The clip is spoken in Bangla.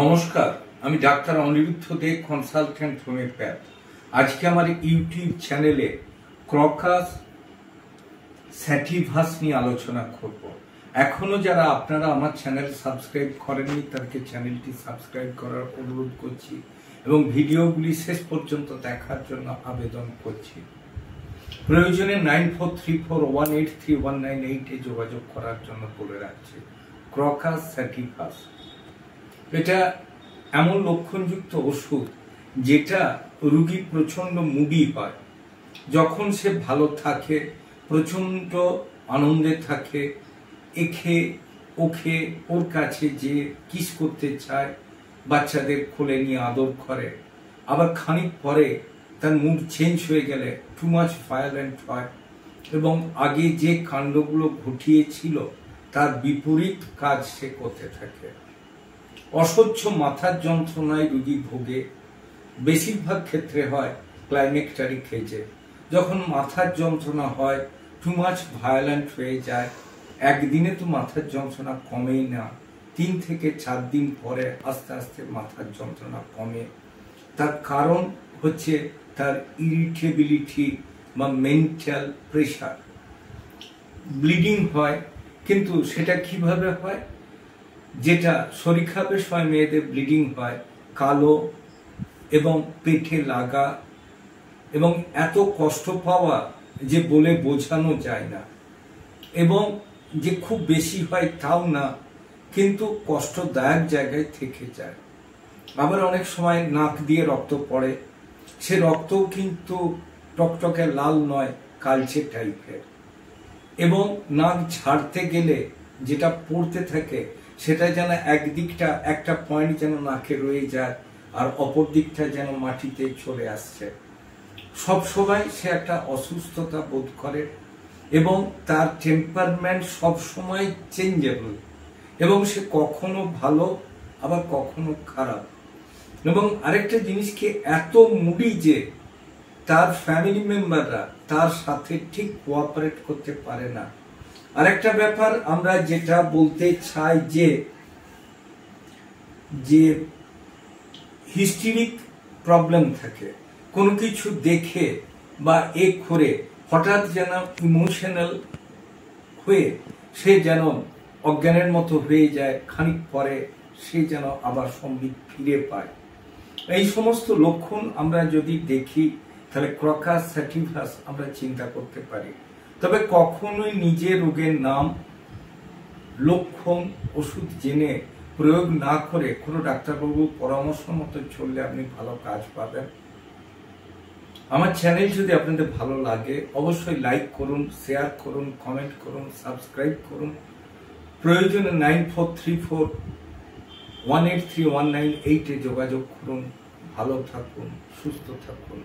নমস্কার, আমি ডাক্তার অনিরুদ্ধ দে, কনসালটেন্ট হোমিওপ্যাথ। আজকে আমার ইউটিউব চ্যানেলে ক্রকাস স্যাটিভাস নিয়ে আলোচনা করব। এখনো যারা আপনারা আমার চ্যানেল সাবস্ক্রাইব করেননি তাদেরকে চ্যানেলটি সাবস্ক্রাইব করার অনুরোধ করছি এবং ভিডিওগুলি শেষ পর্যন্ত দেখার জন্য আবেদন করছি। প্রয়োজনে 9434183198 যোগাযোগ করার জন্য বলে রাখছি। ক্রকাস স্যাটিভাস এটা এমন লক্ষণযুক্ত ওষুধ যেটা রোগী প্রচন্ড মুডি হয়। যখন সে ভালো থাকে, প্রচন্ড আনন্দে থাকে, এখে ওখে ওর কাছে যে কিস করতে চায়, বাচ্চাদের কোলে নিয়ে আদর করে, আবার খানিক পরে তার মুড চেঞ্জ হয়ে গেলে টু মাচ ভায়োলেন্ট হয় এবং আগে যে কাণ্ডগুলো ঘটিয়েছিল তার বিপরীত কাজ সে করতে থাকে। অসহ্য মাথার যন্ত্রণায় রোগী ভোগে, বেশিরভাগ ক্ষেত্রে হয় ক্লাইমেক্টারি ফেজে। যখন মাথার যন্ত্রণা হয়, টু মাচ ভায়োলেন্ট হয়ে যায়, একদিনে তো মাথার যন্ত্রণা কমেই না, 3 থেকে 4 দিন পরে আস্তে আস্তে মাথার যন্ত্রণা কমে। তার কারণ হচ্ছে তার ইরিটেবিলিটি বা মেন্টাল প্রেশার। ব্লিডিং হয়, কিন্তু সেটা কিভাবে হয়? যেটা শরীর খারাপের সময় মেয়েদের ব্লিডিং হয়, কালো এবং পেটে লাগা এবং এত কষ্ট পাওয়া যে বলে বোঝানো যায় না, এবং যে খুব বেশি হয় তাও না, কিন্তু কষ্টদায়ক জায়গায় থেকে যায়। আবার অনেক সময় নাক দিয়ে রক্ত পড়ে, সে রক্তও কিন্তু টকটকে লাল নয়, কালচে টাইপের, এবং নাক ঝাড়তে গেলে যেটা পড়তে থাকে সেটা যেন একদিকটা একটা পয়েন্ট যেন নাকে রয়ে যায় আর অপর দিকটা যেন মাটিতে চলে আসছে। সব সময় সে একটা অসুস্থতা বোধ করে এবং তার টেম্পারমেন্ট সব সময় চেঞ্জেবল, এবং সে কখনো ভালো আবার কখনো খারাপ। এবং আরেকটা জিনিস কি, এত মুডি যে তার ফ্যামিলি মেম্বাররা তার সাথে ঠিক কোঅপারেট করতে পারে না। আরেকটা ব্যাপার আমরা যেটা বলতে চাই যে হিস্টেরিক প্রবলেম থাকে, কোনো কিছু দেখে বা করে হঠাৎ যেন ইমোশনাল হয়ে সে যেন অজ্ঞানের মতো হয়ে যায়, খানিক পরে সে যেন আবার সম্বিত ফিরে পায়। এই সমস্ত লক্ষণ আমরা যদি দেখি তাহলে ক্রকাস স্যাটিভাস আমরা চিন্তা করতে পারি। তবে কখনোই নিজের রোগের নাম, লক্ষণ, ওষুধ জেনে প্রয়োগ না করে কোনো ডাক্তারবাবুর পরামর্শ মতো চললে আপনি ভালো কাজ পাবেন। আমার চ্যানেল যদি আপনাদের ভালো লাগে অবশ্যই লাইক করুন, শেয়ার করুন, কমেন্ট করুন, সাবস্ক্রাইব করুন। প্রয়োজনে 9434183198 যোগাযোগ করুন। ভালো থাকুন, সুস্থ থাকুন।